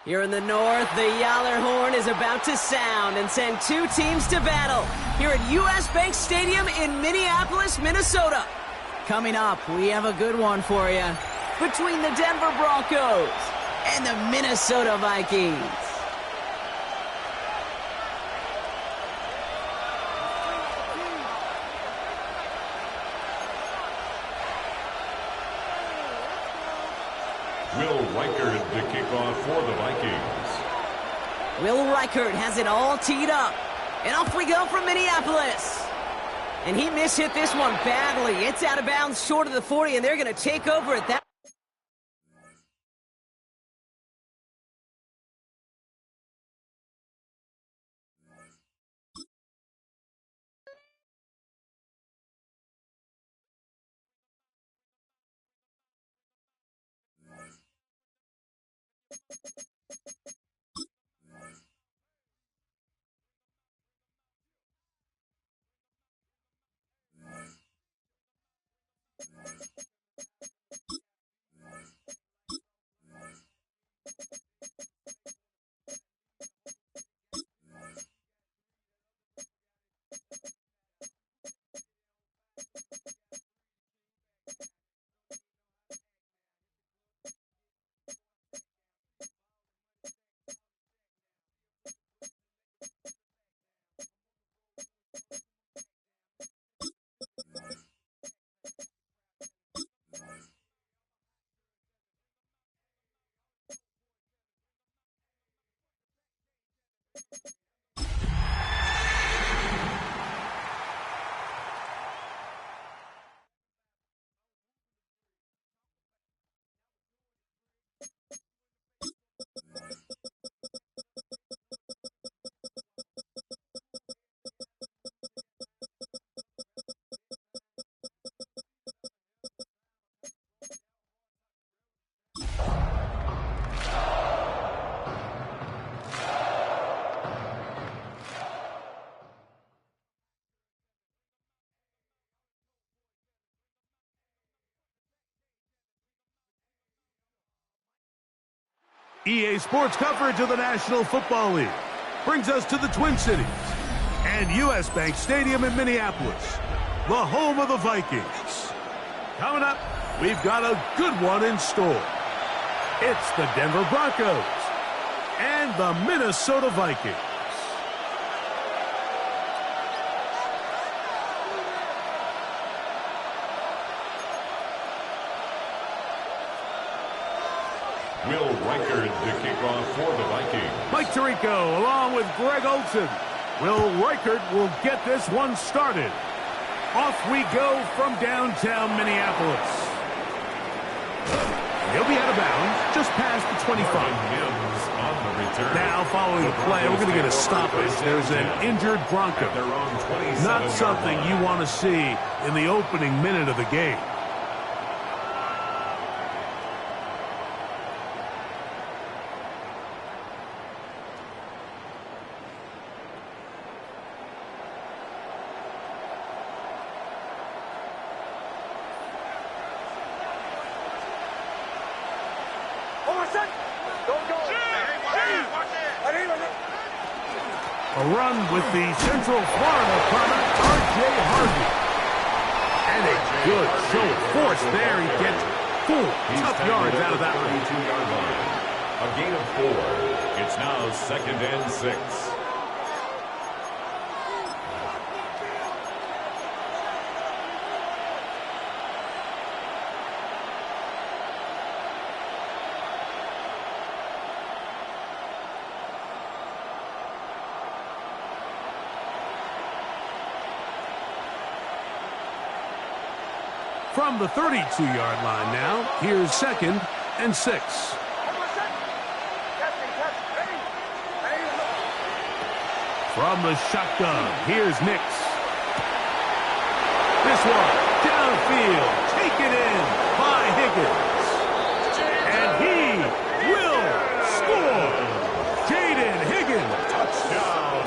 Here in the north, the Yaller horn is about to sound and send two teams to battle here at US Bank Stadium in Minneapolis, Minnesota. Coming up, we have a good one for you between the Denver Broncos and the Minnesota Vikings. Will Reichard to kick off for the Vikings. Will Reichard has it all teed up. And off we go from Minneapolis. And he mishit this one badly. It's out of bounds short of the 40, and they're going to take over at that. EA Sports coverage of the National Football League brings us to the Twin Cities and US Bank Stadium in Minneapolis, the home of the Vikings. Coming up, we've got a good one in store. It's the Denver Broncos and the Minnesota Vikings. Will Reichard to kick off for the Vikings. Mike Tirico along with Greg Olson. Will Reichard will get this one started. Off we go from downtown Minneapolis. He'll be out of bounds just past the 25. Now, following the play, we're going to get a stoppage. There's an injured Bronco. Not something you want to see in the opening minute of the game. A run with the Central Florida product, R.J. Harvey. And a good show of force there. He gets full tough yards out of that one. 32-yard line. A gain of 4. It's now 2nd and 6. From the 32-yard line now, here's 2nd and 6. From the shotgun, here's Nix. This one, downfield, taken in by Higgins. And he will score. Jaden Higgins.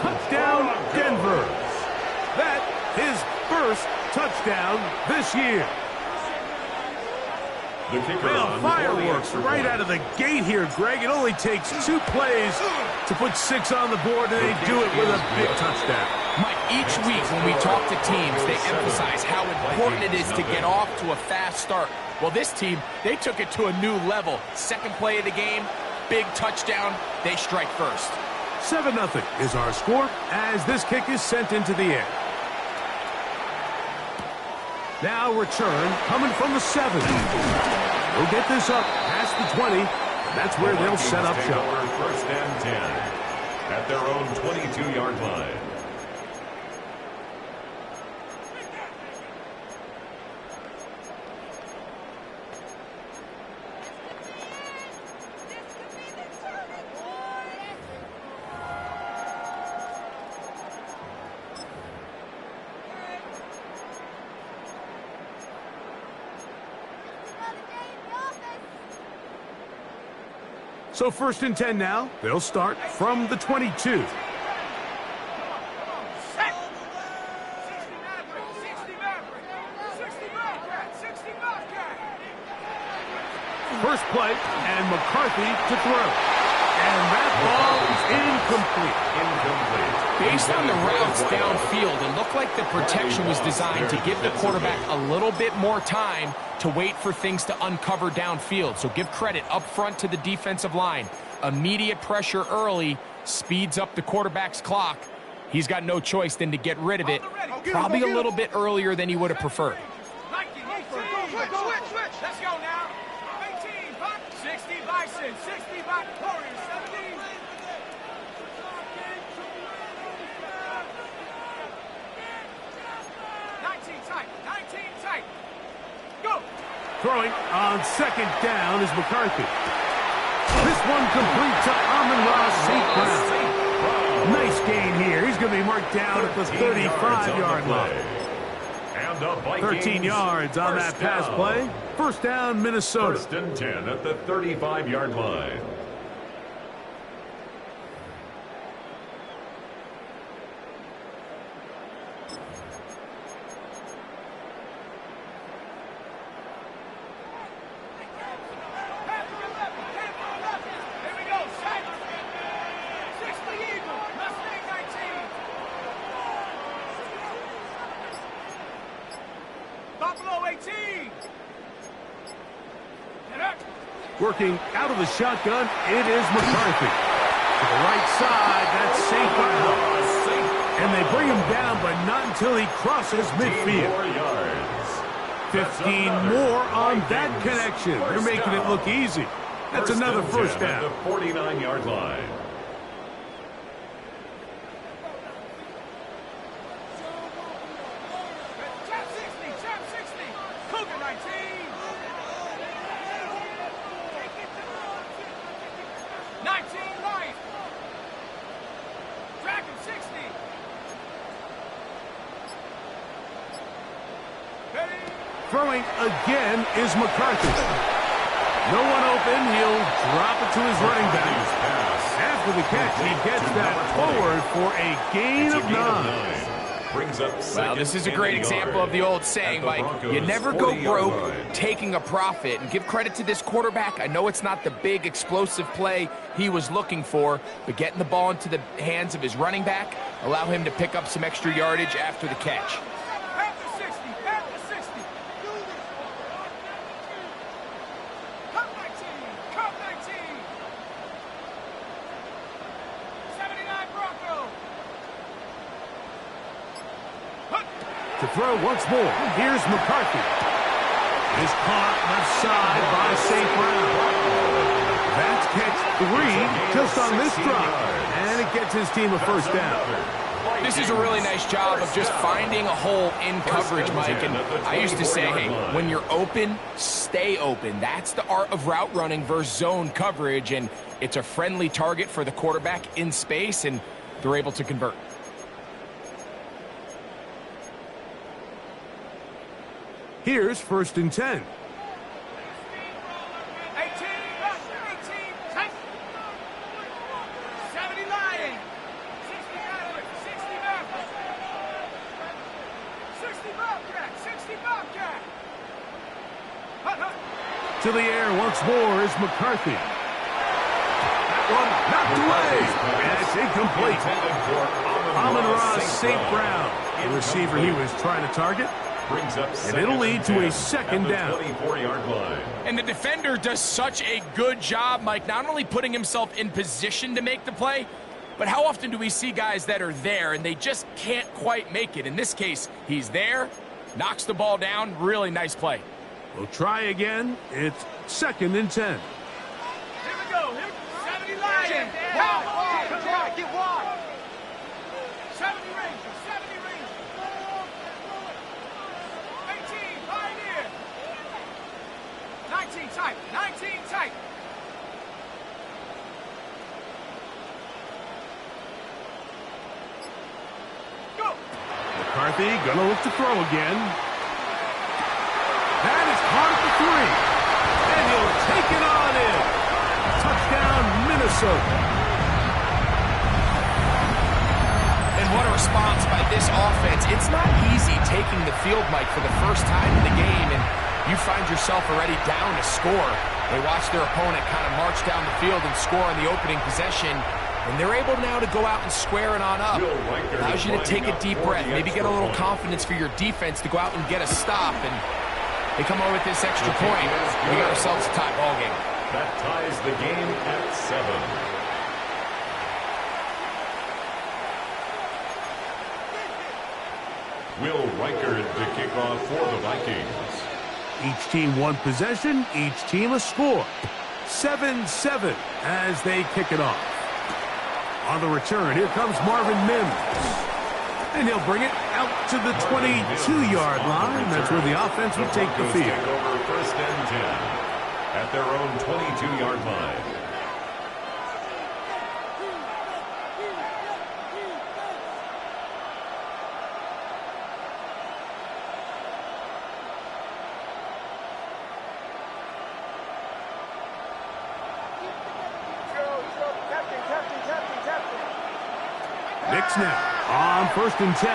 Touchdown, Denver. That his first touchdown this year. Well, fireworks right out of the gate here, Greg. It only takes 2 plays to put 6 on the board, and they do it with a big touchdown. Mike, each week when we talk to teams, they emphasize how important it is to get off to a fast start. Well, this team, they took it to a new level. 2nd play of the game, big touchdown, they strike first. 7-0 is our score as this kick is sent into the air. Now return coming from the 7. We'll get this up past the 20. That's where they'll set up shop. 1st and 10 at their own 22-yard line. So 1st and 10 now. They'll start from the 22. First play, and McCarthy to throw. And that ball is incomplete. Based on the routes downfield, it looked like the protection was designed to give the quarterback a little bit more time to wait for things to uncover downfield. So give credit up front to the defensive line. Immediate pressure early speeds up the quarterback's clock. He's got no choice than to get rid of it, probably a little bit earlier than he would have preferred. Let's go now. 18, 60 Bison, 60 Warriors, 17. Throwing on 2nd down is McCarthy. This one complete to Amon-Ra St. Brown. Nice gain here. He's going to be marked down at the 35-yard line. 13 yards on that pass play. 1st down, Minnesota. 1st and 10 at the 35-yard line. Working out of the shotgun, it is McCarthy. To the right side, that's safe by Hunt. And they bring him down, but not until he crosses midfield. 15 more on that connection. They're making it look easy. That's another 1st down. At the 49-yard line. Throwing again is McCarthy. No one open. He'll drop it to his running back. After the catch, he gets that forward for a gain of 9. brings up second. Well, this is a great example of the old saying, Mike, you never go broke taking a profit. And give credit to this quarterback. I know it's not the big explosive play he was looking for, but getting the ball into the hands of his running back, allow him to pick up some extra yardage after the catch. After 60, after 60. Cut 19, cut 19. 79 Bronco. To throw once more, here's McCarthy. Is caught left side by St. Brown. That's catch 3 just on this drive, and it gets his team a first down. This is a really nice job of just finding a hole in coverage, Mike. And I used to say, hey, when you're open, stay open. That's the art of route running versus zone coverage, and it's a friendly target for the quarterback in space, and they're able to convert. Here's 1st and 10. 18, 18, 70 Lion. 60 Maverick, 60 Maverick. 60 Bobcat, 60 Bobcat. Hut, hut. To the air once more is McCarthy. That one knocked away, and it's incomplete. Amon-Ra St. Brown, the receiver he was trying to target. And it'll lead to a second down. And the defender does such a good job, Mike, not only putting himself in position to make the play, but how often do we see guys that are there and they just can't quite make it? In this case, he's there, knocks the ball down. Really nice play. We'll try again. It's 2nd and 10. Here we go. 70 Lion. Wide, get wide. 70 Ranger, 70 Ranger. 18, Pioneer. 19 tight, 19 tight. Go. McCarthy gonna look to throw again. That is caught at the 3. And he'll take it on in. Touchdown, Minnesota. And what a response by this offense. It's not easy taking the field, Mike, for the first time in the game, and you find yourself already down a score. They watch their opponent kind of march down the field and score on the opening possession, and they're able now to go out and square it on up. Allows you to take a deep breath, maybe get a little confidence for your defense to go out and get a stop, and they come over with this extra point. We got ourselves a tie ball game. That ties the game at 7. Will Reichard to kick off for the Vikings. Each team one possession, each team a score. 7-7 as they kick it off. On the return, here comes Marvin Mims. And he'll bring it out to the 22-yard line. That's where the offense will take the field. Take over 1st and 10 at their own 22-yard line. Knicks now on 1st and 10.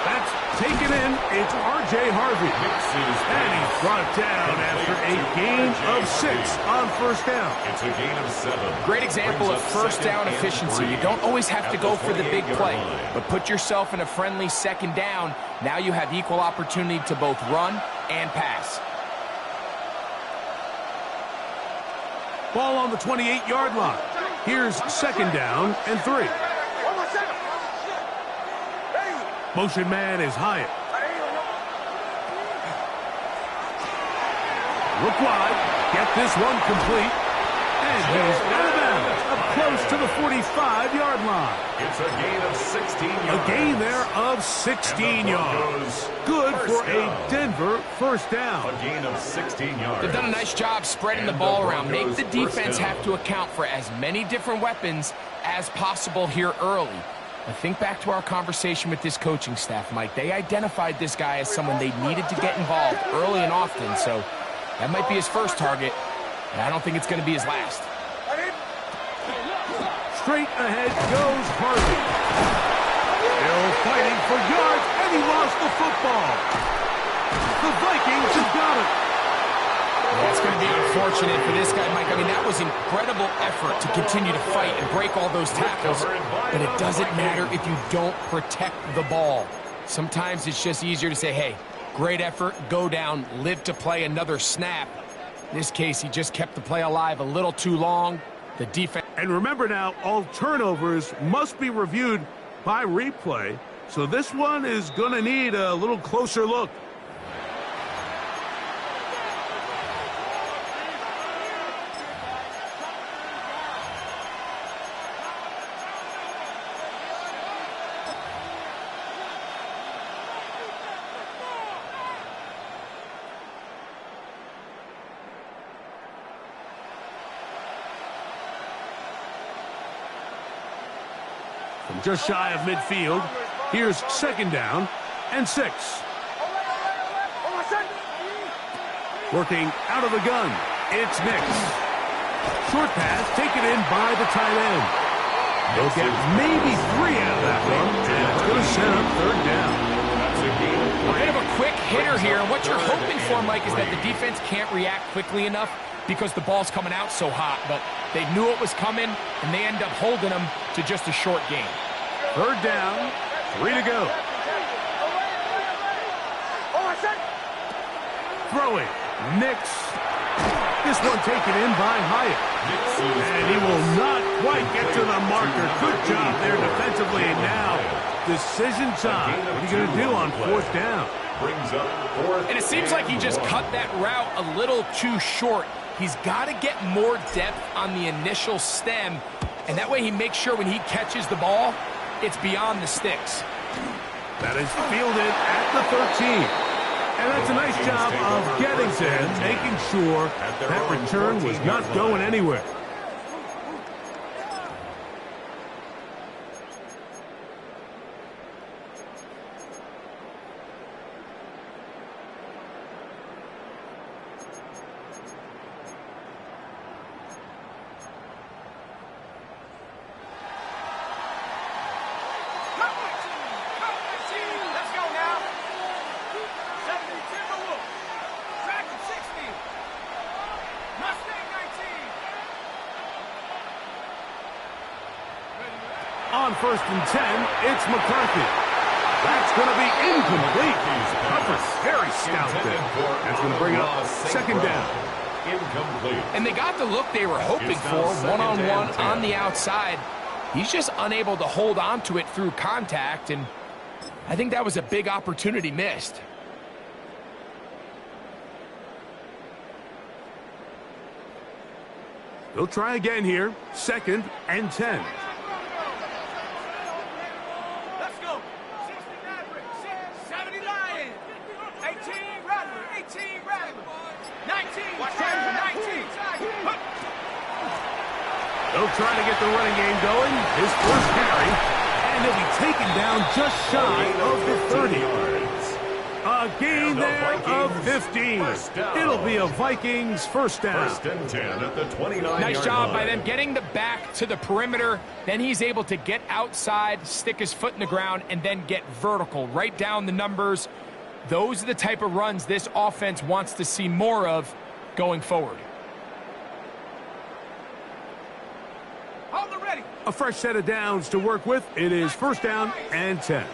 That's taken in. It's R.J. Harvey. And he's brought down after a gain of 6 on 1st down. It's a gain of 7. Great example of first down efficiency. You don't always have to go for the big play, but put yourself in a friendly 2nd down. Now you have equal opportunity to both run and pass. Ball on the 28-yard line. Here's 2nd down and 3. Motion man is Hyatt. Look wide. Get this one complete. And he's out of bounds, up close to the 45-yard line. It's a gain of 16 yards. A gain there of 16 yards. Good for a Denver 1st down. A gain of 16 yards. They've done a nice job spreading the ball around. Make the defense have to account for as many different weapons as possible here early. But think back to our conversation with this coaching staff, Mike. They identified this guy as someone they needed to get involved early and often, so that might be his first target, and I don't think it's going to be his last. Straight ahead goes Harvey. Still fighting for yards, and he lost the football. The Vikings have got it. Yeah, it's going to be unfortunate for this guy, Mike. I mean, that was incredible effort to continue to fight and break all those tackles, but it doesn't matter if you don't protect the ball. Sometimes it's just easier to say, hey, great effort, go down, live to play another snap. In this case, he just kept the play alive a little too long. The defense... And remember now, all turnovers must be reviewed by replay, so this one is going to need a little closer look. From just shy of midfield, here's 2nd down and 6. Working out of the gun, it's Nix. Short pass taken in by the tight end. They'll get maybe 3 out of that one, and it's going to set up 3rd down. A bit of a quick hitter here, and what you're hoping for, Mike, is that the defense can't react quickly enough because the ball's coming out so hot, but they knew it was coming, and they end up holding them to just a short gain. 3rd down, 3 to go. Throwing, Nix. This one taken in by Hyatt. And he will not quite get to the marker. Good job there defensively. And now, decision time. What are you going to do on 4th down? And it seems like he just cut that route a little too short. He's got to get more depth on the initial stem, and that way he makes sure when he catches the ball, it's beyond the sticks. That is fielded at the 13. And that's a nice job of getting to him, making sure that return was not going anywhere. On 1st and 10, it's McCarthy. That's going to be incomplete. Coverage very stout there. That's going to bring up 2nd down. Incomplete. And they got the look they were hoping for, one-on-one on the outside. He's just unable to hold on to it through contact, and I think that was a big opportunity missed. They'll try again here. 2nd and 10. They'll try to get the running game going. His first carry, and he'll be taken down just shy of the 30 yards. A gain there of 15. It'll be a Vikings 1st down. 1st and 10 at the 29-yard Nice job by line. them getting the back to the perimeter. Then he's able to get outside, stick his foot in the ground, and then get vertical. Right down the numbers. Those are the type of runs this offense wants to see more of going forward. A fresh set of downs to work with. It is 1st down and 10.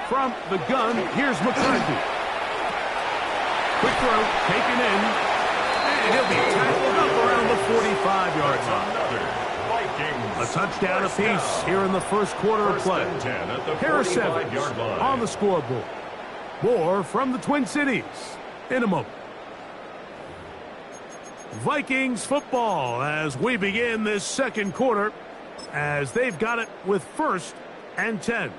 From the gun, here's McCarthy. Quick throw, taken in, and he'll be tackled up around the 45-yard line. A touchdown apiece here in the 1st quarter of play. Pair of 7s on the scoreboard. More from the Twin Cities in a moment. Vikings football as we begin this 2nd quarter, as they've got it with 1st and 10.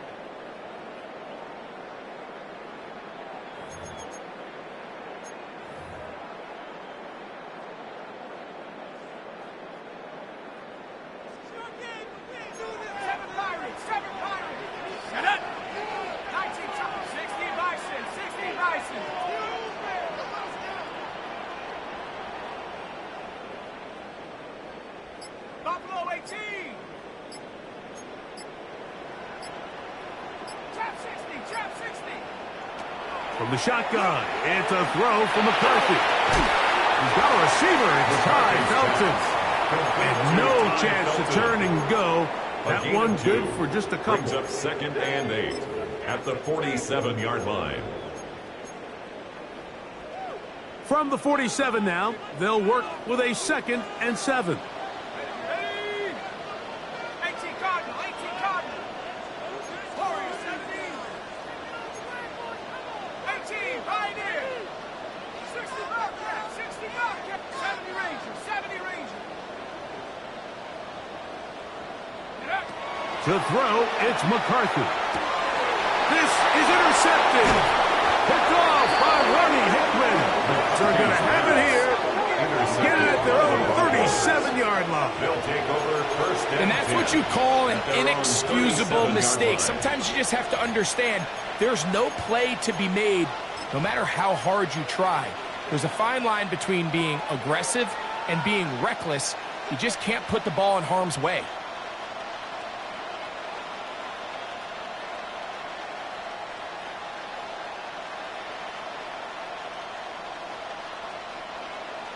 From the shotgun, it's a throw from McCarthy. He's got a receiver. It's Ty Felton. And no chance to turn and go. That one good for just a couple. Brings up 2nd and 8 at the 47-yard line. From the 47 now, they'll work with a 2nd and 7. 18 Cardinal, 18 Cardinal. Warriors 17. 18 Pioneer. 60 Bobcat, 60 Bobcat. 70 Rangers, 70 Rangers. To throw, it's McCarthy. This is intercepted. Picked off by Ronnie Hickman. So they're going to have it here. Get it at their own 37-yard line. They'll take over 1st And that's what you call an inexcusable mistake. Sometimes you just have to understand there's no play to be made no matter how hard you try. There's a fine line between being aggressive and being reckless. You just can't put the ball in harm's way.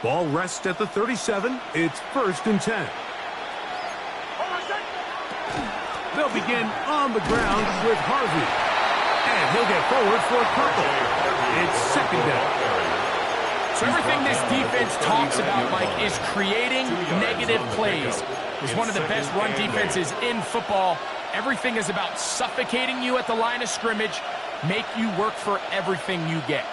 Ball rests at the 37. It's 1st and 10. They'll begin on the ground with Harvey. And he'll get forward for a couple. It's 2nd down. So everything this defense talks about, Mike, is creating negative plays. It's one of the best run defenses in football. Everything is about suffocating you at the line of scrimmage, make you work for everything you get.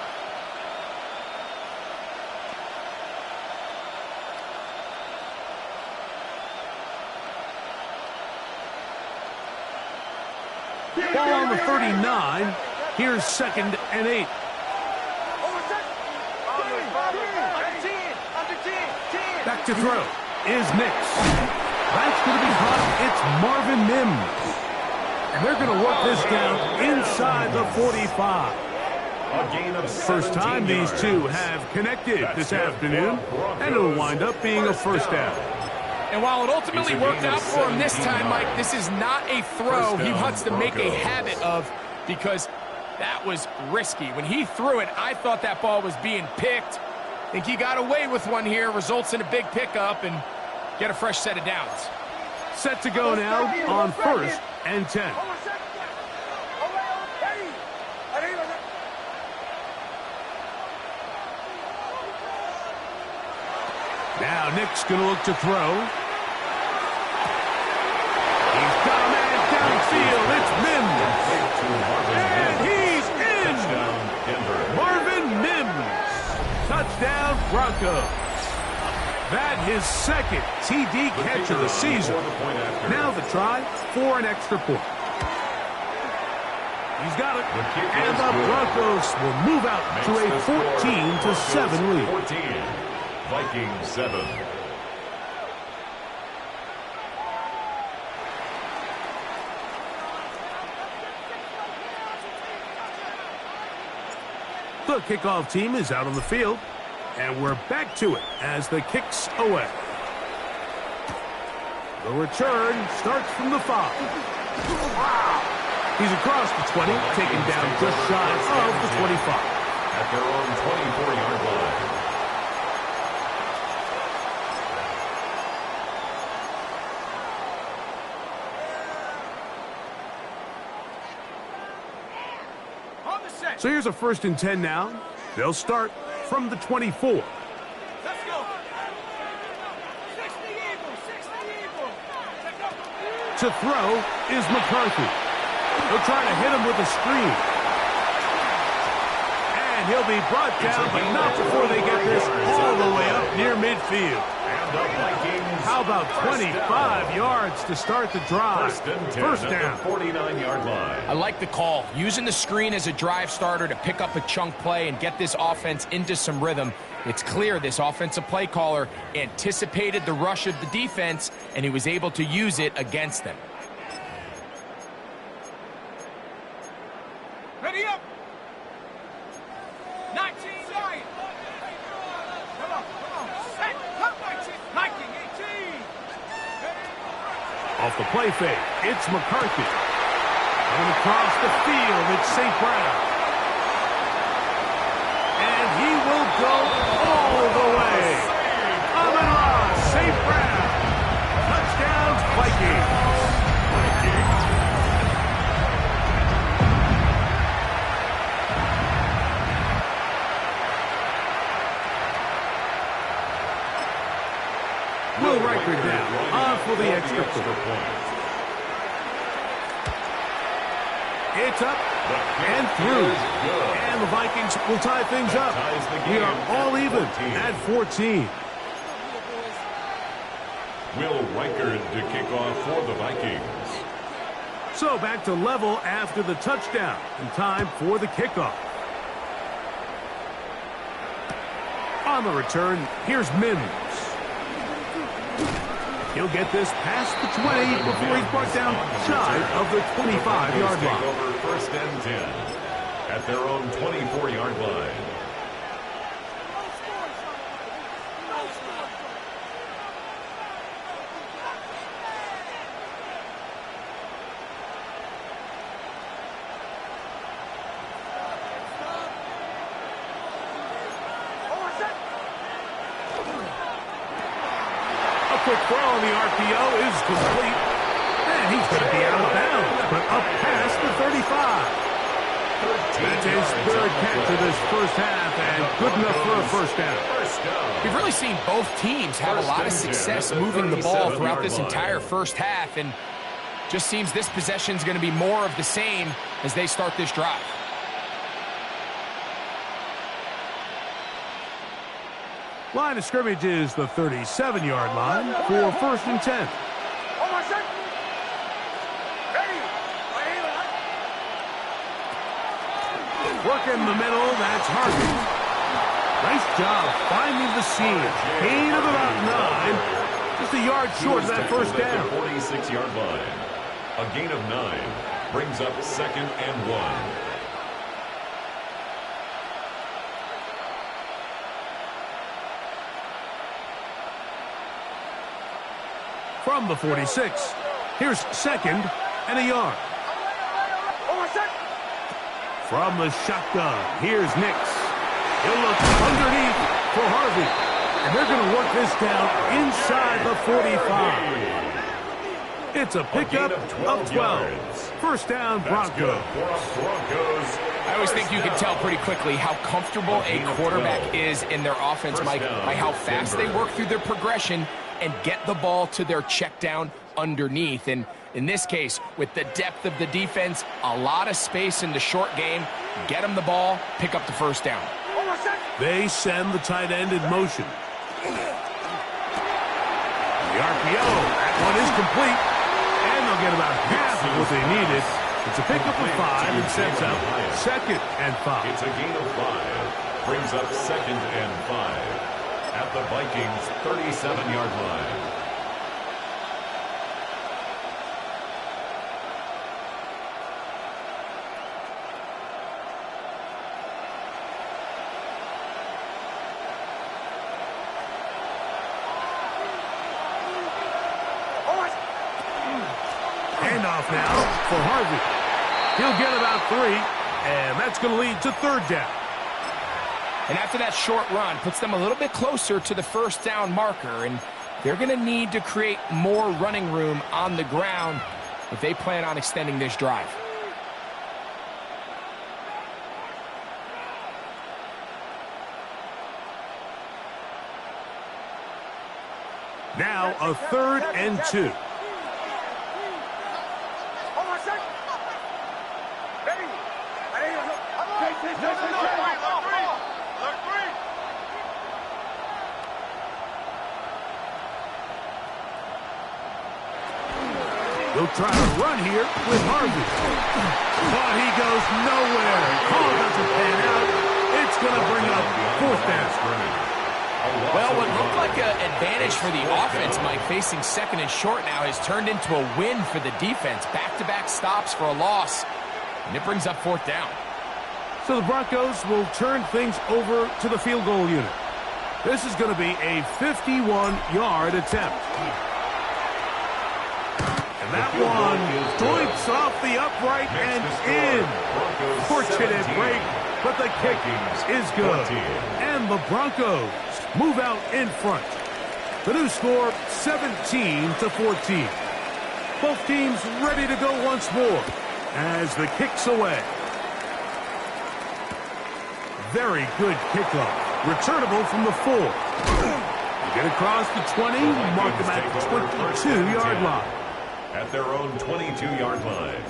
Ball on the 39. Here's 2nd and 8. Back to throw is Nix. That's going to be hot. It's Marvin Mims. And they're going to work this down inside the 45. A gain of First time these two have connected this afternoon, and it'll wind up being a 1st down. And while it ultimately worked out for him this time, Mike, this is not a throw he wants to make a habit of, because that was risky. When he threw it, I thought that ball was being picked. I think he got away with one here, results in a big pickup, and get a fresh set of downs. Set to go now on 1st and 10. Now Nick's going to look to throw. He's got a man downfield. It's Mims. And he's in. Marvin Mims. Touchdown Broncos. That his 2nd TD catch of the season. Now the try for an extra point. He's got it. And the Broncos will move out to a 14-7 lead. 14. Vikings 7. The kickoff team is out on the field, and we're back to it as the kick's away. The return starts from the 5. He's across the 20, taken down just shy of the 25. At their own 24-yard line. So here's a 1st and 10 now. They'll start from the 24. Let's go. 60 Eagles, 60 Eagles. To throw is McCarthy. They'll try to hit him with a screen. And he'll be brought down, but not before they get this all the way up near midfield. And the Vikings. How about 25 yards to start the drive? First down. 49-yard line. I like the call. Using the screen as a drive starter to pick up a chunk play and get this offense into some rhythm. It's clear this offensive play caller anticipated the rush of the defense, and he was able to use it against them. Ready up. 19 Giant. Come on. Set. Come 19. 19, 18. Off the play fake, it's McCarthy. And across the field, it's St. Brown. Will Riker down. On for the extra point. It's up and through. And the Vikings will tie things up. We are all even at 14. Will Riker to kick off for the Vikings. So back to level after the touchdown. And time for the kickoff. On the return, here's Mims. He'll get this past the 20 before he's brought down shy of the 25-yard line. Over first and 10 at their own 24-yard line. Quick throw on the RPO is complete. And he's going to be out of bounds, but up past the 35. That's his third catch of this first half, and good enough for a first down. We've really seen both teams have a lot of success moving the ball throughout this entire first half, and just seems this possession is going to be more of the same as they start this drive. Line of scrimmage is the 37-yard line for first and 10. Work in the middle, that's Harvey. Nice job finding the seam. Gain of about 9. Just a yard short of that first down. 46-yard line. A gain of 9 brings up second and 1. From the 46, here's second and a yard. From the shotgun, here's Nix. He'll look underneath for Harvey. And they're going to work this down inside the 45. It's a pickup of 12. First down, Broncos. I always think you can tell pretty quickly how comfortable a quarterback is in their offense, Mike, by how fast they work through their progression and get the ball to their check down underneath. And in this case, with the depth of the defense, a lot of space in the short game, get them the ball, pick up the first down. They send the tight end in motion. The RPO, that one is complete. And they'll get about half of what they needed. It's a pickup of 5 and sets up second and 5. It's a gain of 5. Brings up second and 5. At the Vikings' 37-yard line. Handoff now for Harvey. He'll get about 3, and that's going to lead to third down. And after that short run, puts them a little bit closer to the first down marker, and they're going to need to create more running room on the ground if they plan on extending this drive. Now a third and 2. They'll try to run here with Harvey. But he goes nowhere. Call doesn't pan out. It's going to bring up fourth down. Well, what looked like an advantage for the offense, Mike, facing second and short now, has turned into a win for the defense. Back-to-back stops for a loss, and it brings up fourth down. So the Broncos will turn things over to the field goal unit. This is going to be a 51-yard attempt. And that one joints off the upright and in. Fortunate break, but the kick is good. And the Broncos move out in front. The new score, 17-14. Both teams ready to go once more as the kick's away. Very good kickoff. Returnable from the 4. Get across the 20, mark them at the 22-yard line. At their own 22-yard line.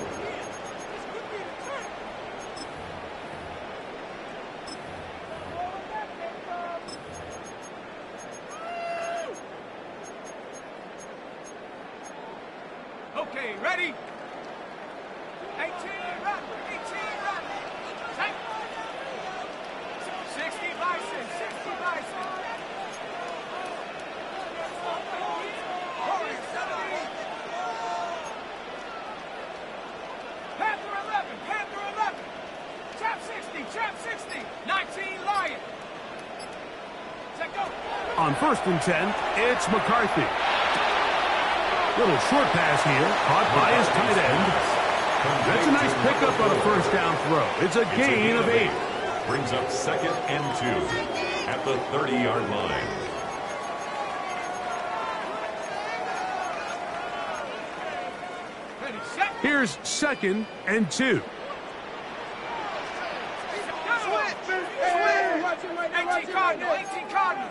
Okay, ready? 18, run! 18, run! Take! 60 bison, 60 bison. Warrior 70. Panther 11, Panther 11. Trap 60, Trap 60. 19 Lion. Set go. On 1st and 10, it's McCarthy. Little short pass here, caught by his tight end. That's a nice pickup on a first down throw. It's a gain of 8. Brings up 2nd and 2 at the 30-yard line. Ready, set. Here's 2nd and 2. 18 Cardinal, 18 Cardinal.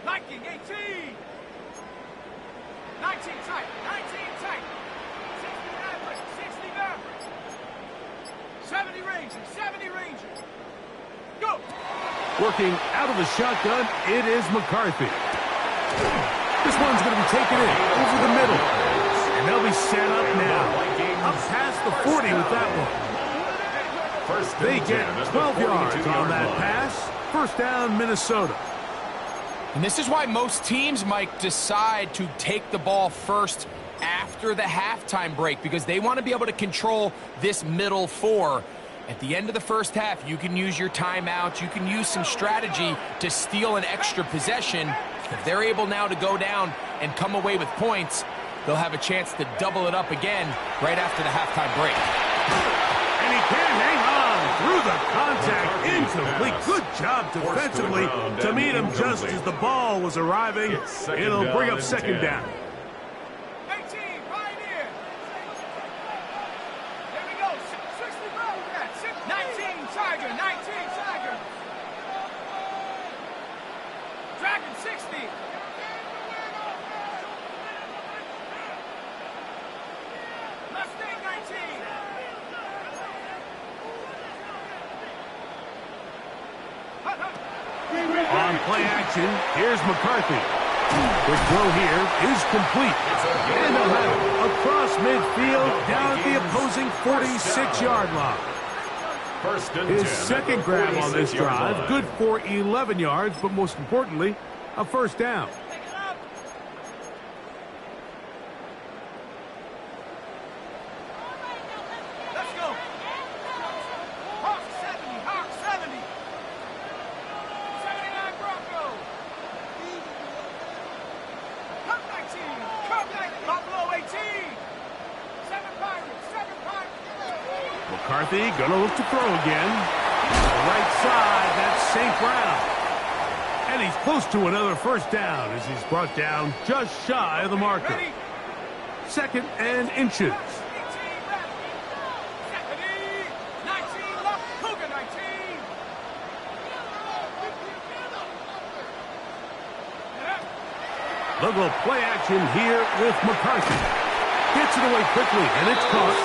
Viking 18. 19 tight, 19 tight. 60 Maverick, 60 Maverick. 70 Rangers, 70 Rangers. Go! Working out of the shotgun, it is McCarthy. This one's going to be taken in over the middle. And they'll be set up now. Up past the 40 with that one. They get 12 yards on that pass. First down, Minnesota. And this is why most teams might decide to take the ball first after the halftime break, because they want to be able to control this middle 4. At the end of the first half, you can use your timeouts, you can use some strategy to steal an extra possession. If they're able now to go down and come away with points, they'll have a chance to double it up again right after the halftime break. And he can't hang on through the contact. Incomplete. Good job defensively to meet him just as the ball was arriving. It'll bring up 2nd down. 18, Pioneer. Here we go. 60 Wildcats. 19 Tiger, 19 Tiger. Dragon 60. Mustang 19. On play action, here's McCarthy. Quick throw here is complete. And they'll have it across midfield down at the opposing 46-yard line. His 2nd grab on this drive, good for 11 yards, but most importantly, a first down. Let's go. Hawk 70, Hawk 70. 79 Bronco. Cup 19, Cup 19. Buffalo 18. 7 Pirates, 7 Pirates. McCarthy gonna look to throw again. To the right side, that's St. Brown. And he's close to another first down as he's brought down just shy of the marker. Ready? 2nd and inches. 18 left. 19 left. Cougar 19. They'll go play action here with McCarthy. Gets it away quickly, and it's caught.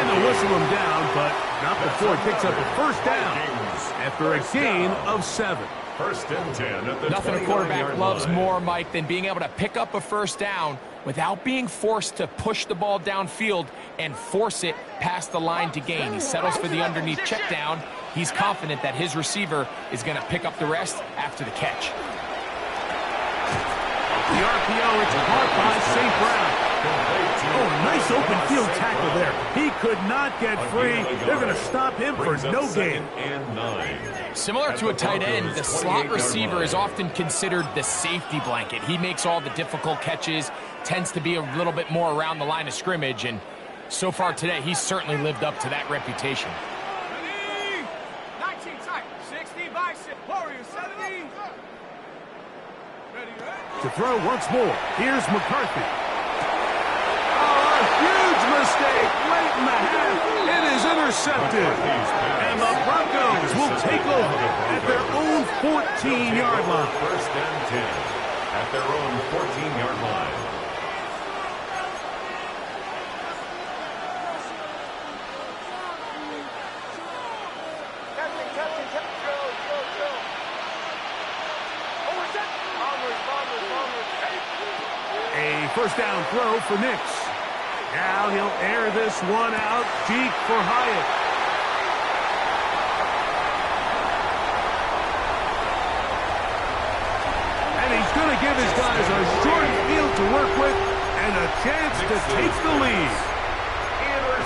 And they'll whistle him down, but not before he picks up a first down after a gain of 7. 1st and 10 at the Nothing a quarterback loves line. more, Mike, than being able to pick up a first down without being forced to push the ball downfield and force it past the line to gain. He settles for the underneath check down. He's confident that his receiver is going to pick up the rest after the catch. The RPO, it's caught by St. Brown. Oh, a nice open field tackle there. He could not get free. They're going to stop him for no gain. Similar to a tight end, the slot receiver is often considered the safety blanket. He makes all the difficult catches, tends to be a little bit more around the line of scrimmage, and so far today, he's certainly lived up to that reputation. 19 tight, 60 bicep, Warrior 70. Ready, To throw once more, here's McCarthy. Oh, mistake late in the half. It is intercepted. And the Broncos will take over at their own 14-yard line. First and 10 at their own 14-yard line. A first down throw for Nix. Now he'll air this one out deep for Hyatt. And he's going to give his guys a short field to work with and a chance to take the lead.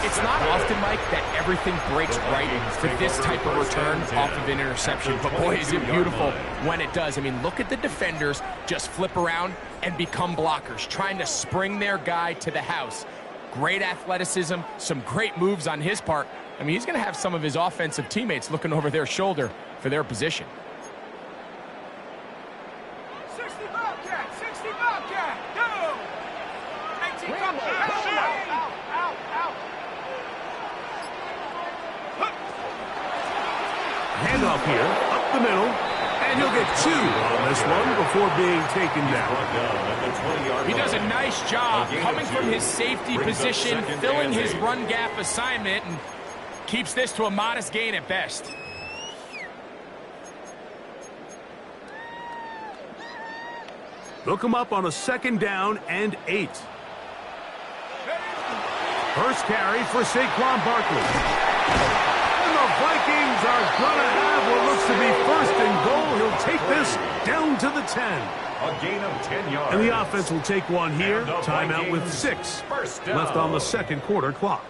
It's not often, Mike, that everything breaks right for this type of return off of an interception. But boy, is it beautiful when it does. I mean, look at the defenders just flip around and become blockers, trying to spring their guy to the house. Great athleticism, some great moves on his part. I mean, he's going to have some of his offensive teammates looking over their shoulder for their position. 60 Bobcat, 60 Bobcat, go! 18 Bobcat, out. Handoff here, up the middle, and he'll get 2 on this one before being taken down. He does a nice job coming from his safety position, filling his run gap assignment, and keeps this to a modest gain at best. Look him up on a second down and 8. First carry for Saquon Barkley. Vikings are going to have what looks to be first and goal. He'll take this down to the 10. A gain of 10 yards. And the offense will take one here. Timeout with 6 left on the second quarter clock.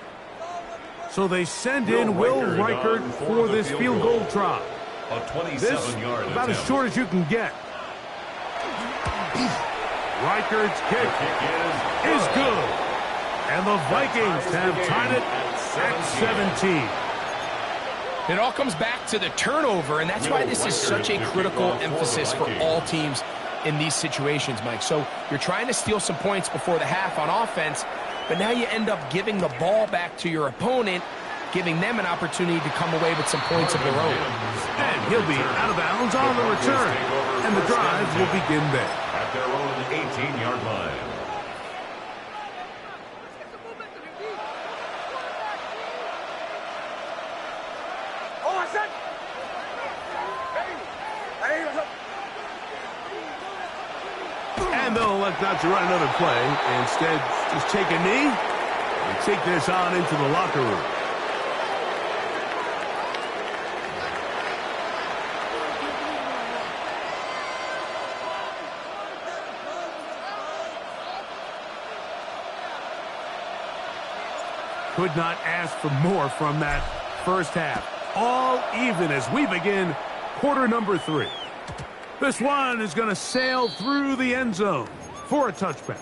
So they send in Will Reichert for this field goal try. A 27-yard This about as attempt. short as you can get. Reichert's kick is good. And the Vikings have tied it at 17. It all comes back to the turnover, and that's why this is such a critical emphasis for all teams in these situations, Mike. So you're trying to steal some points before the half on offense, but now you end up giving the ball back to your opponent, giving them an opportunity to come away with some points of their own. And he'll be out of bounds on the return, and the drive will begin there. At their own 18-yard line. And they'll elect not to run another play. Instead, just take a knee and take this on into the locker room. Could not ask for more from that first half. All even as we begin quarter number 3. This one is going to sail through the end zone for a touchback.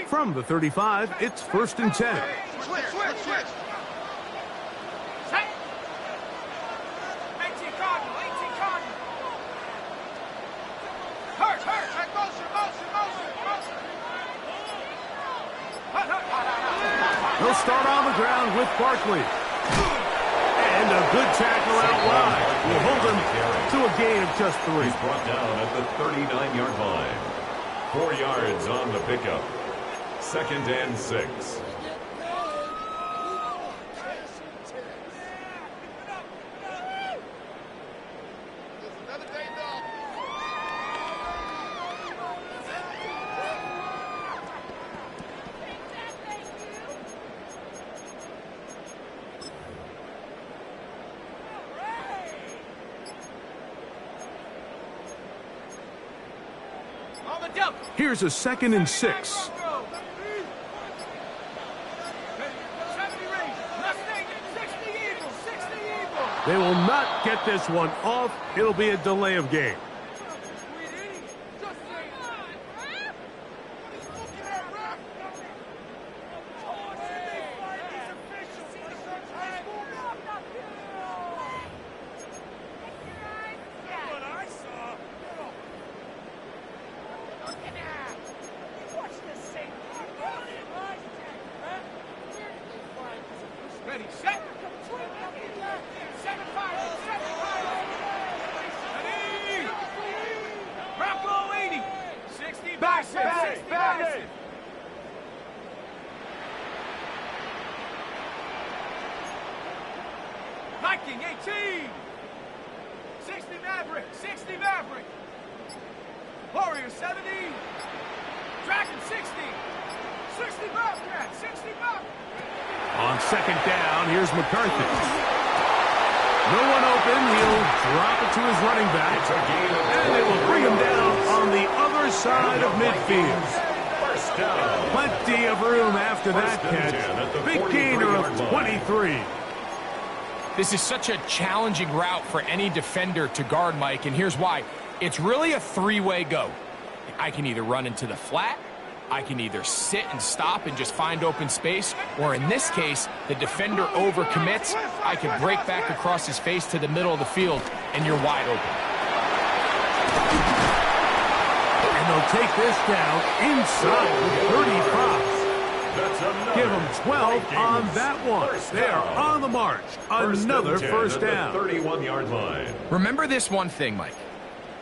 From the 35, it's first and 10. Switch. Set. 18 Cardinal. Hurt. Motion. He'll start on the ground with Barkley. And a good tackle out wide will hold him to a gain of just 3. He's brought down at the 39-yard line. 4 yards on the pickup. Second and 6. Here's a second and 6. They will not get this one off. It'll be a delay of game. Ready, set. 7 Pirates, 7 Pirates. Ready. Bronco 80. 60 back, 60 back. Viking 18. 60 Maverick, 60 Maverick. Warrior 70. Dragon 60. 60 Bobcat, 60 Bobcat. On second down, here's McCarthy. No one open. He'll drop it to his running back. And they will bring him down on the other side of midfield. First down. Plenty of room after that catch. Big gainer of 23. This is such a challenging route for any defender to guard, Mike, and here's why. It's really a three-way go. I can either run into the flat, I can either sit and stop and just find open space, or in this case, the defender overcommits. I can break back across his face to the middle of the field, and you're wide open. And they'll take this down inside the 35. Give them 12 on that one. They are on the march. Another first down. 31-yard line. Remember this one thing, Mike.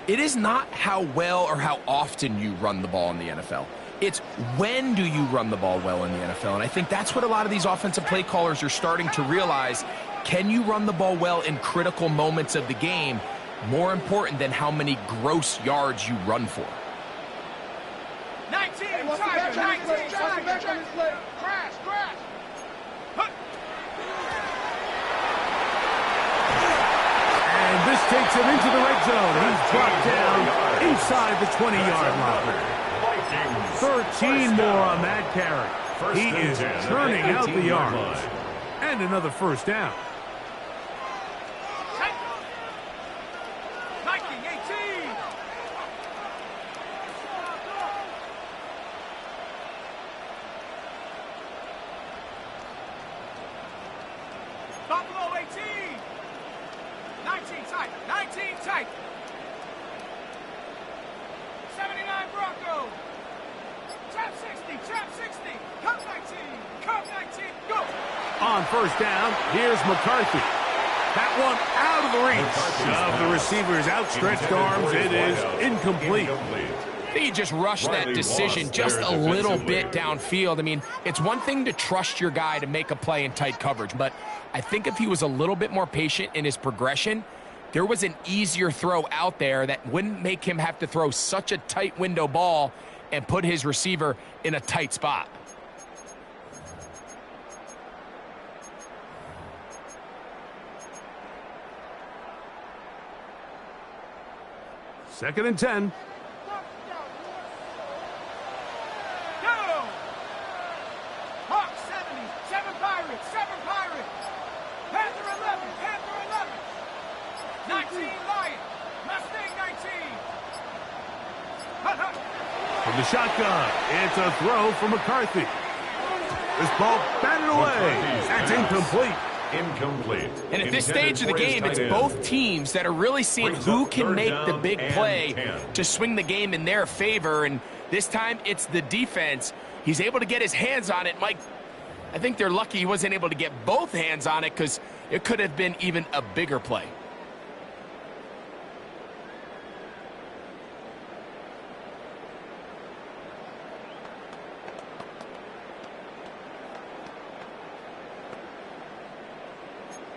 It is not how well or how often you run the ball in the NFL. It's when do you run the ball well in the NFL. And I think that's what a lot of these offensive play callers are starting to realize. Can you run the ball well in critical moments of the game? More important than how many gross yards you run for. 19, Tiger, 19, Tiger, crash, crash. And this takes him into the red zone. He's brought down inside the 20-yard line. 13 more on that carry. He is turning out the yards. And another first down. Viking 18. Buffalo 18. 19 tight. 19 tight. 79 Bronco. Trap 60. Trap 60. Come 19. Come 19. Go. On first down, here's McCarthy. That one out of the reach of the receiver's outstretched arms. It is incomplete. I think he just rushed that decision just a little bit downfield. I mean, it's one thing to trust your guy to make a play in tight coverage, but I think if he was a little bit more patient in his progression, there was an easier throw out there that wouldn't make him have to throw such a tight window ball and put his receiver in a tight spot. Second and 10. Go! Hawk 70, 7 Pirates, 7 Pirates. Panther 11, Panther 11. 19 Lion, Mustang 19. From the shotgun, it's a throw from McCarthy. This ball batted away. That's incomplete. Incomplete. And at this stage of the game, it's both teams that are really seeing who can make the big play to swing the game in their favor. And this time, it's the defense. He's able to get his hands on it. Mike, I think they're lucky he wasn't able to get both hands on it because it could have been even a bigger play.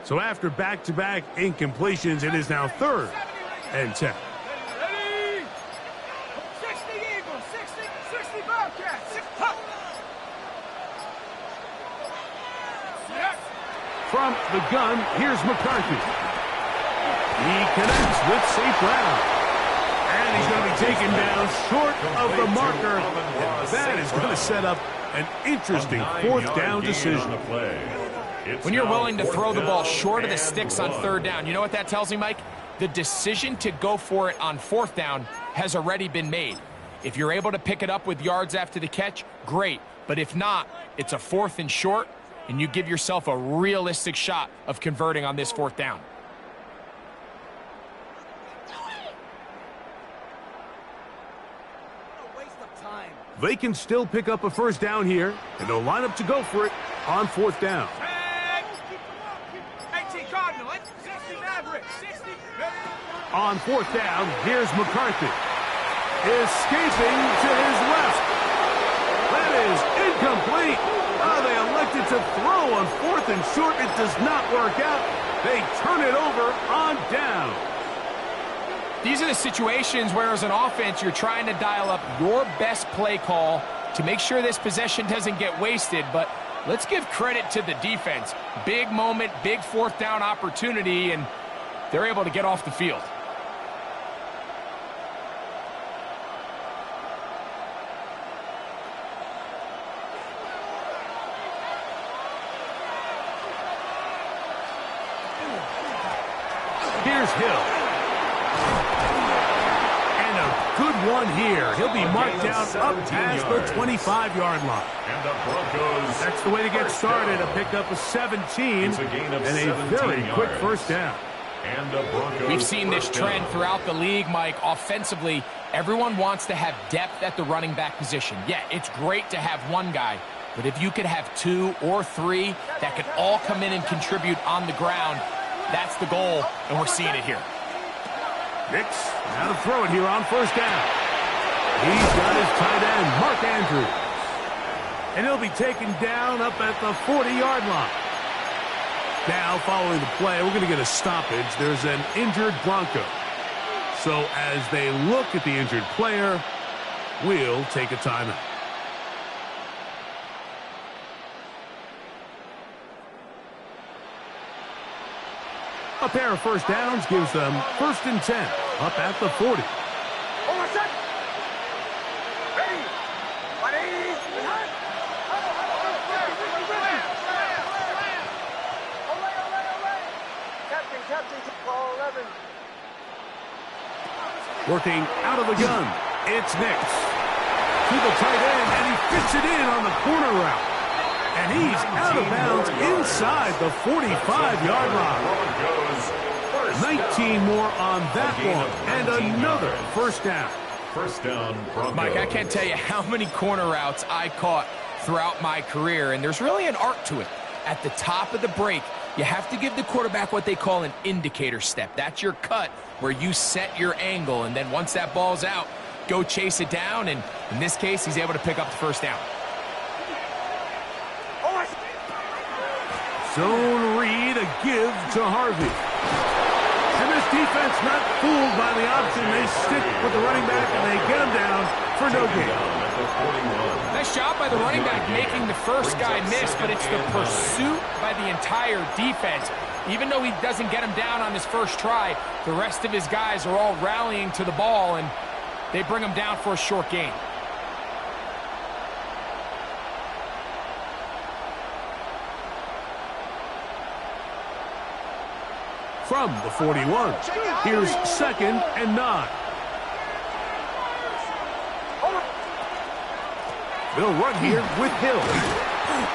So after back-to-back incompletions, it is now third and 10. Ready? 60 Eagles, 60 Bobcats. From the gun, here's McCarthy. He connects with St. Brown. And he's going to be taken down short of the marker. And that is going to set up an interesting fourth down decision. It's When you're now willing to throw the ball down short of the and sticks on 1. third down, you know what that tells me, Mike? The decision to go for it on fourth down has already been made. If you're able to pick it up with yards after the catch, great. But if not, it's a 4th and short, and you give yourself a realistic shot of converting on this fourth down. They can still pick up a first down here, and they'll line up to go for it on fourth down. 18 Cardinal, 60 Maverick, 60. On fourth down, here's McCarthy. Escaping to his left. That is incomplete. Oh, they elected to throw on 4th and short. It does not work out. They turn it over on down. These are the situations where, as an offense, you're trying to dial up your best play call to make sure this possession doesn't get wasted. But let's give credit to the defense. Big moment, big fourth down opportunity, and they're able to get off the field. Here's Hill. And a good one here. He'll be marked down up past the 25-yard line. And the Broncos. That's the way to get started. A pickup of 17 It's a gain of and a 17 very quick yards. first down. And the Broncos. We've seen this first trend down. throughout the league, Mike. Offensively, everyone wants to have depth at the running back position. Yeah, it's great to have one guy, but if you could have 2 or 3 that could all come in and contribute on the ground, that's the goal, and we're seeing it here. Nix, now to throw it here on first down. He's got his tight end, Mark Andrews. And he'll be taken down up at the 40-yard line. Now, following the play, we're going to get a stoppage. There's an injured Bronco. So as they look at the injured player, we'll take a timeout. A pair of first downs gives them 1st and 10 up at the 40. Working out of the gun, it's Nix. To the tight end, and he fits it in on the corner route. And he's out of bounds inside the 45-yard line. 19 more on that one, and another first down. First down, Broncos. Mike, I can't tell you how many corner routes I caught throughout my career, and there's really an art to it. At the top of the break, you have to give the quarterback what they call an indicator step. That's your cut where you set your angle, and then once that ball's out, go chase it down, and in this case, he's able to pick up the first down. Zone read, a give to Harvey. And this defense not fooled by the option. They stick with the running back, and they get him down for no gain. Nice job by the running back making the first guy miss, but it's the pursuit by the entire defense. Even though he doesn't get him down on his first try, the rest of his guys are all rallying to the ball, and they bring him down for a short gain. From the 41, here's 2nd and 9. They'll run here with Hill.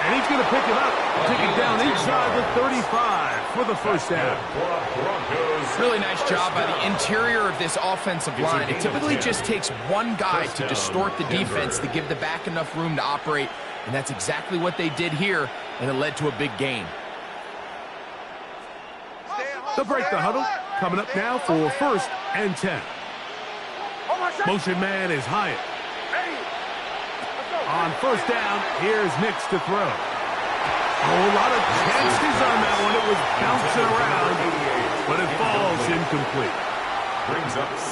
And he's going to pick it up, take it down inside the 35 for the first down. Really nice job by the interior of this offensive line. It typically just takes one guy to distort the defense to give the back enough room to operate, and that's exactly what they did here, and it led to a big gain. They'll break the huddle. Coming up now for 1st and 10. Motion man is Hyatt. On first down, here's Nix to throw. A whole lot of chances on that one. It was bouncing around, but it falls incomplete.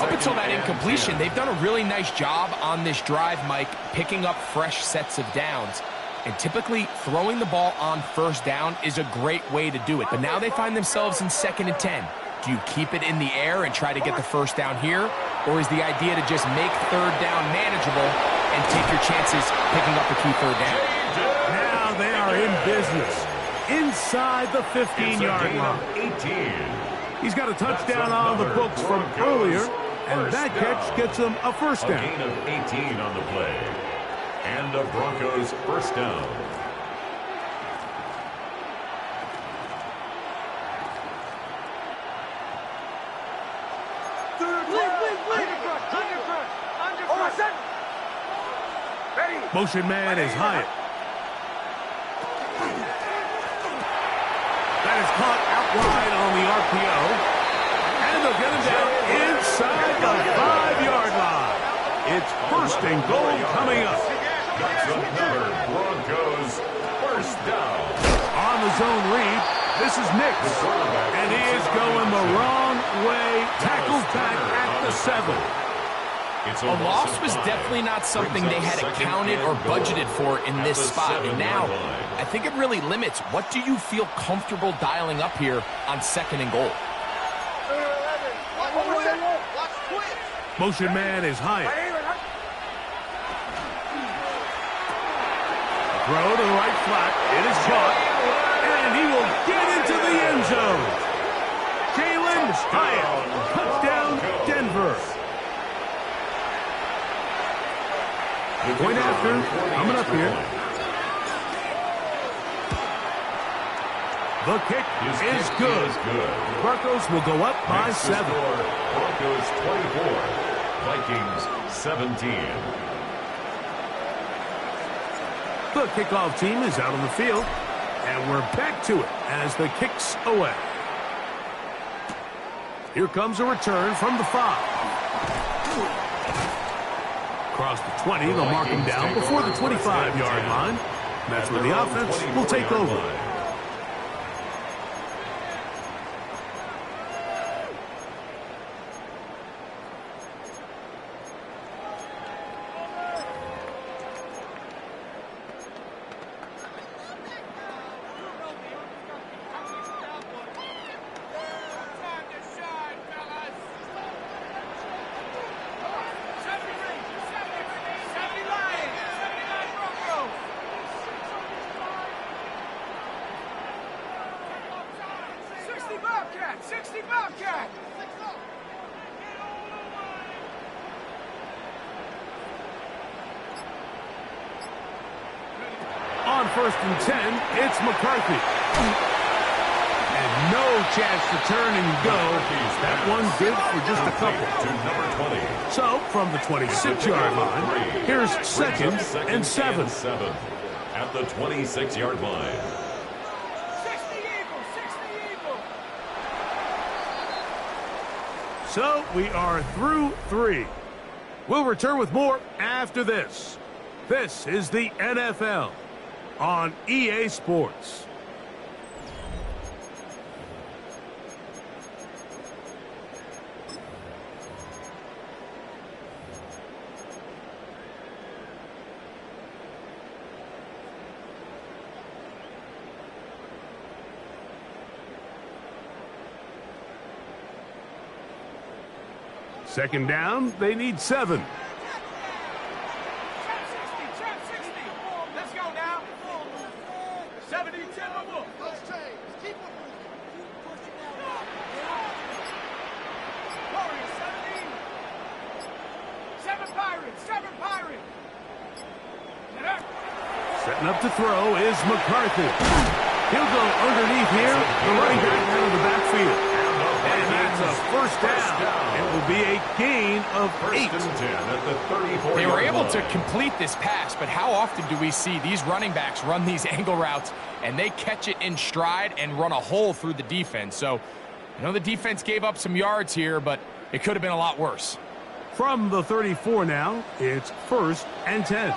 Up until that incompletion, they've done a really nice job on this drive, Mike, picking up fresh sets of downs. And typically, throwing the ball on first down is a great way to do it. But now they find themselves in 2nd and 10. Do you keep it in the air and try to get the first down here? Or is the idea to just make third down manageable and take your chances picking up a key third down? Now they are in business. inside the 15-yard line. 18. He's got a touchdown on the books from earlier, and that catch gets him a first down. A gain of 18 on the play. And a Broncos first down. Motion man is Hyatt. That is caught out wide on the RPO. And they'll get him down inside the 5-yard line. It's first and goal coming up. That's another Broncos first down. On the zone read, this is Nix. And he is going the wrong way. Tackled back at the 7. A loss was definitely not something they had accounted or budgeted for in this spot. And now, I think it really limits what do you feel comfortable dialing up here on second and goal. Motion man is Hyatt. Throw to the right flat. It is caught. And he will get into the end zone. Jalen Hyatt. Touchdown, Denver. Point after, coming up here. The kick is good. Broncos will go up by 7. Broncos 24, Vikings 17. The kickoff team is out on the field, and we're back to it as the kick's away. Here comes a return from the 5. Across the 20, they'll mark him down before the 25-yard line. That's where the offense will take over. On first and 10, it's McCarthy. And no chance to turn and go. That one good for just a couple. To number 20. So, from the 26-yard line, here's second and 7. At the 26-yard line. 60 Eagles. So, we are through 3. We'll return with more after this. This is the NFL on EA Sports. Second down, they need 7. Trap 60. Let's go now. 70, 10 more. Warriors, 17. 7 Pirates. Setting up to throw is McCarthy. He'll go underneath here. The running back out of the backfield. And that's a first down. It will be a gain of 8. First and 10 at the 34-yard They were able to line. complete this pass, but how often do we see these running backs run these angle routes and they catch it in stride and run a hole through the defense? So, I know the defense gave up some yards here, but it could have been a lot worse. From the 34 now, it's first and 10.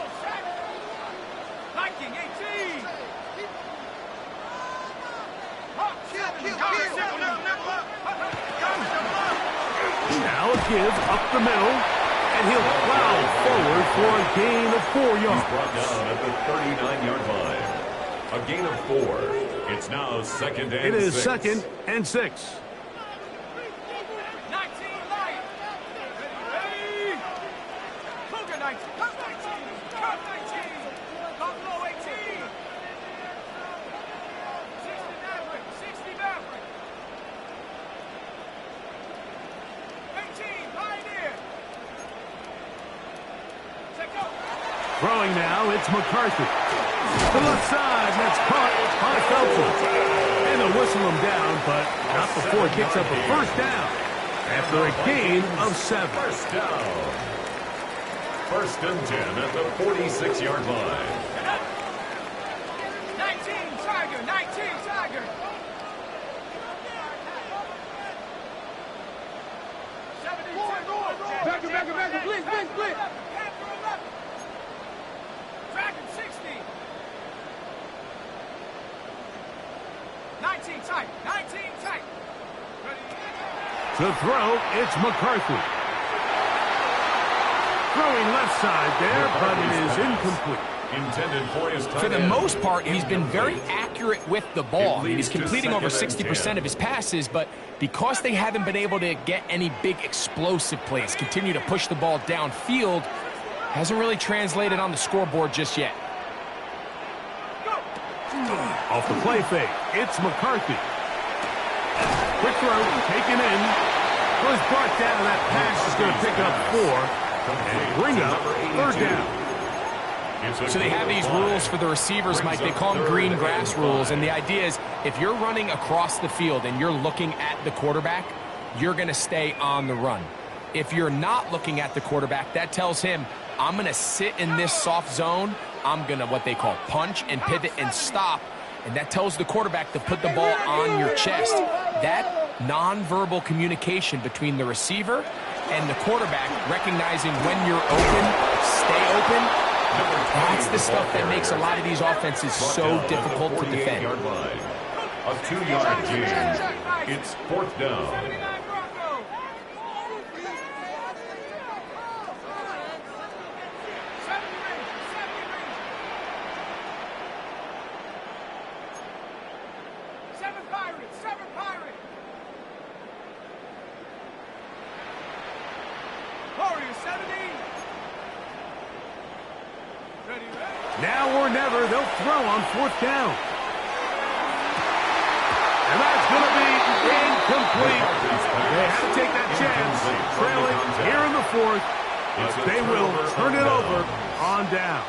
Viking 18. Now a give up the middle, and he'll plow forward for a gain of 4 yards. Brought down at the 39-yard line. A gain of 4. It's now second and 6. It is second and 6. 19 Lions. Ready. Cougar 19. Cup 19. Cup 19. Buffalo 18. Throwing now, it's McCarthy. To the left side, and that's caught by Felton. And they'll whistle him down, but not before it kicks up a first down. After a gain of 7. First down. First and 10 at the 46-yard line. 19, Tiger, 19, Tiger. 72. Back, blitz. Dragon 60. 19 tight, 19 tight. To throw, it's McCarthy. Throwing left side there, but it is incomplete. Intended for his tight For the end. most part, he's been very accurate with the ball. I mean, he's completing over 60% of his passes, but because they haven't been able to get any big explosive plays, continue to push the ball downfield, hasn't really translated on the scoreboard just yet. Off the play fake, it's McCarthy. Quick throw, taken in. Was brought down. That pass is going to pick up 4 and bring up third down. So they have these rules for the receivers, Mike. They call them green grass rules, and the idea is if you're running across the field and you're looking at the quarterback, you're going to stay on the run. If you're not looking at the quarterback, that tells him, I'm going to sit in this soft zone. I'm going to what they call punch and pivot and stop, and that tells the quarterback to put the ball on your chest. That nonverbal communication between the receiver and the quarterback, recognizing when you're open, stay open, that's the stuff that makes a lot of these offenses so difficult to defend. A 2-yard gain. It's fourth down. Now or never, they'll throw on fourth down. And that's going to be incomplete. They have to take that chance. Trailing here in the fourth. They will turn it over on down.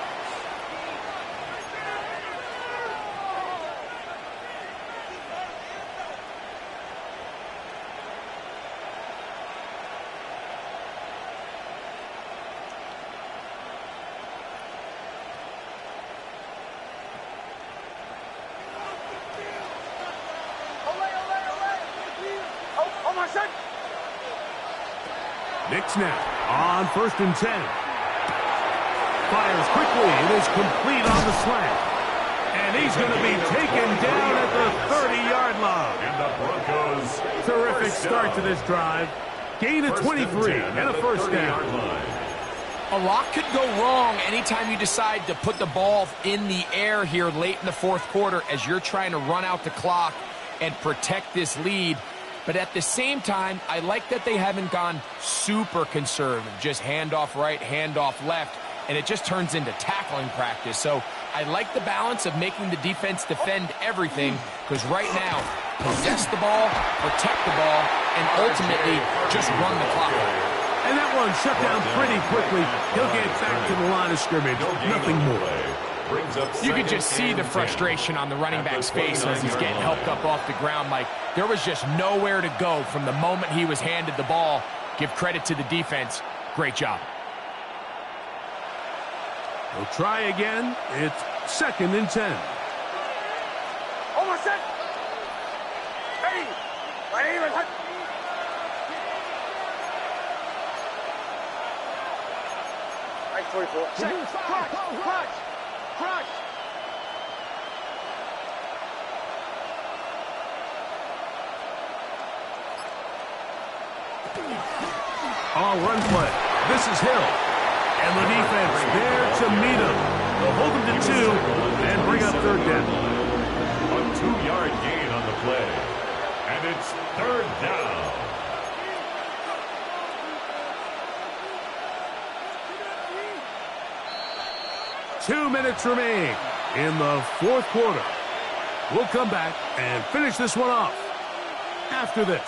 Knicks now on first and 10. Fires quickly. It is complete on the slant. And he's going to be taken down at the 30-yard line. And the Broncos. Terrific start to this drive. Gain of 23 and a first down. A lot could go wrong anytime you decide to put the ball in the air here late in the fourth quarter as you're trying to run out the clock and protect this lead. But at the same time, I like that they haven't gone super conservative, just handoff right, handoff left, and it just turns into tackling practice. So I like the balance of making the defense defend everything, because right now, possess the ball, protect the ball, and ultimately just run the clock out. And that one shut down pretty quickly. He'll get back to the line of scrimmage. Nothing more. You could just see the frustration on the running back's face as he's getting helped up off the ground, Mike. There was just nowhere to go from the moment he was handed the ball. Give credit to the defense. Great job. We'll try again. It's second and 10. Almost set. Ready. Ready. Right, 44. Check. Crunch. Crunch. On run play. This is Hill. And the defense there to meet him. They'll hold him to 2 and bring up third down. A 2-yard gain on the play. And it's third down. Two minutes remain in the fourth quarter. We'll come back and finish this one off after this.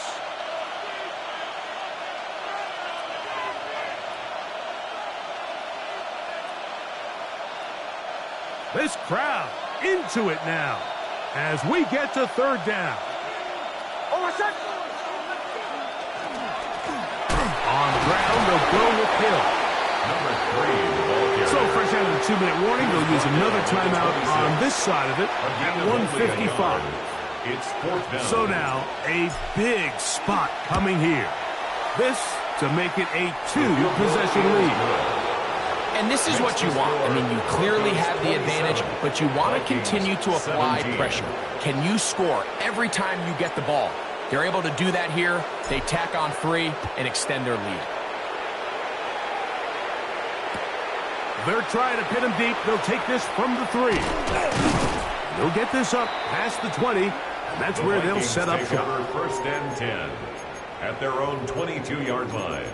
This crowd into it now as we get to third down. On the ground, they'll go with Hill. Number 3, the ball carrier. So fresh out of the 2-minute warning, they'll use another timeout on this side of it at 1:55. It's fourth down. So now, a big spot coming here. This to make it a 2-possession lead. And this is what you want. I mean, you clearly have the advantage, but you want to continue to apply pressure. Can you score every time you get the ball? They're able to do that here. They tack on 3 and extend their lead. They're trying to pin him deep. They'll take this from the 3. They'll get this up past the 20, and that's where they'll set up shop. First and 10 at their own 22-yard line.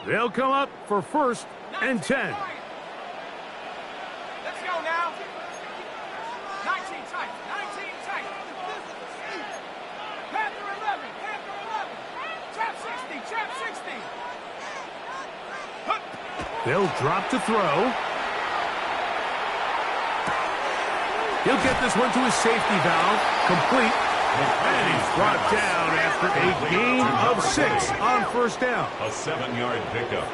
They'll come up for first and 10. Let's go now. 19 tight. 19 tight. Panther 11. Panther 11. Trap 60. Trap 60. They'll drop to throw. He'll get this one to his safety valve. Complete. And he's brought down after a gain of 6 on first down. A 7-yard pickup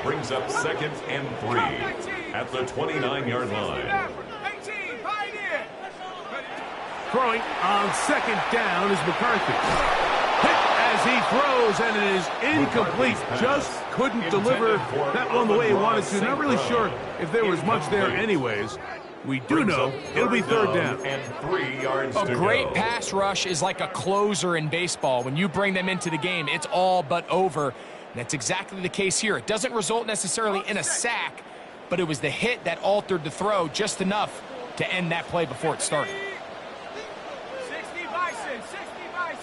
brings up second and 3 at the 29-yard line. 18. Pioneer. Throwing on second down is McCarthy. Hit as he throws, and it is incomplete. Just couldn't deliver that one the way he wanted to. Not really sure if there was much there anyways. We do know it'll be third down. And 3 yards A to great go. pass rush is like a closer in baseball. When you bring them into the game, it's all but over. And that's exactly the case here. It doesn't result necessarily in a sack, but it was the hit that altered the throw just enough to end that play before it started. 60 Bison. 60 Bison.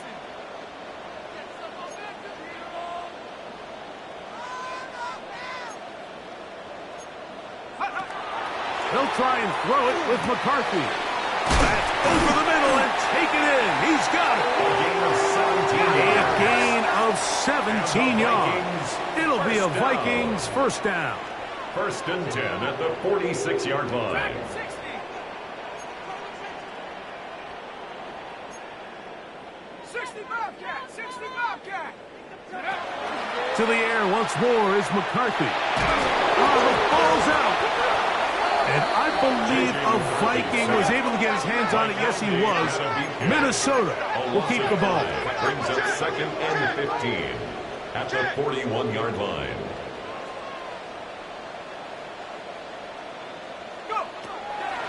They'll try and throw it with McCarthy. That's over the middle and take it in. He's got it. A gain of 17 yards. It'll be a Vikings first down. First and 10 at the 46-yard line. 60. Bobcat. 60 Bobcat. To the air once more is McCarthy. Oh, the ball's out. And I believe a Viking was able to get his hands on it. Yes, he was. Minnesota will keep the ball. Brings up second and 15 at the 41-yard line.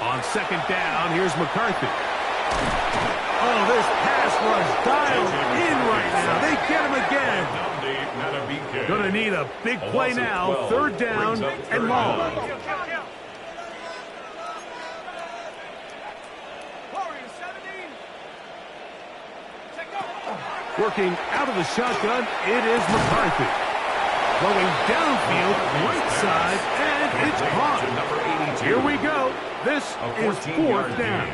On second down, here's McCarthy. Oh, this pass rush dialed in right now. They get him again. Going to need a big play now. Third down and long. Working out of the shotgun, it is McCarthy. Going downfield, right side, and it's caught. Here we go. This is fourth down.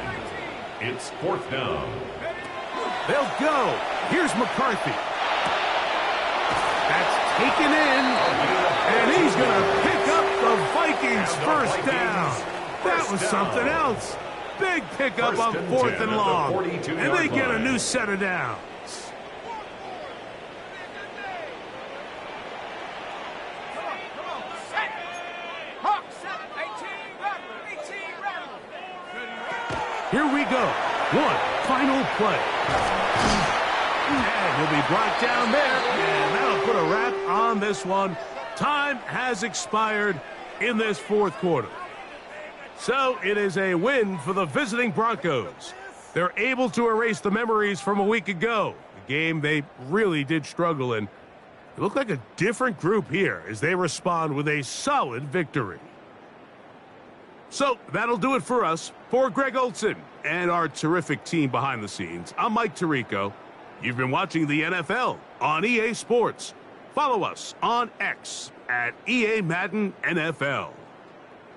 It's fourth down. They'll go. Here's McCarthy. That's taken in, and he's going to pick up the Vikings first down. That was something else. Big pickup on fourth and long, and they get a new set of downs. Here we go. One final play. And he'll be brought down there. And that'll put a wrap on this one. Time has expired in this fourth quarter. So it is a win for the visiting Broncos. They're able to erase the memories from a week ago. A game they really did struggle in. It looked like a different group here as they respond with a solid victory. So that'll do it for us. For Greg Olson and our terrific team behind the scenes, I'm Mike Tirico. You've been watching the NFL on EA Sports. follow us on X at EA Madden NFL.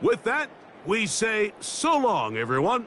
With that, we say so long, everyone.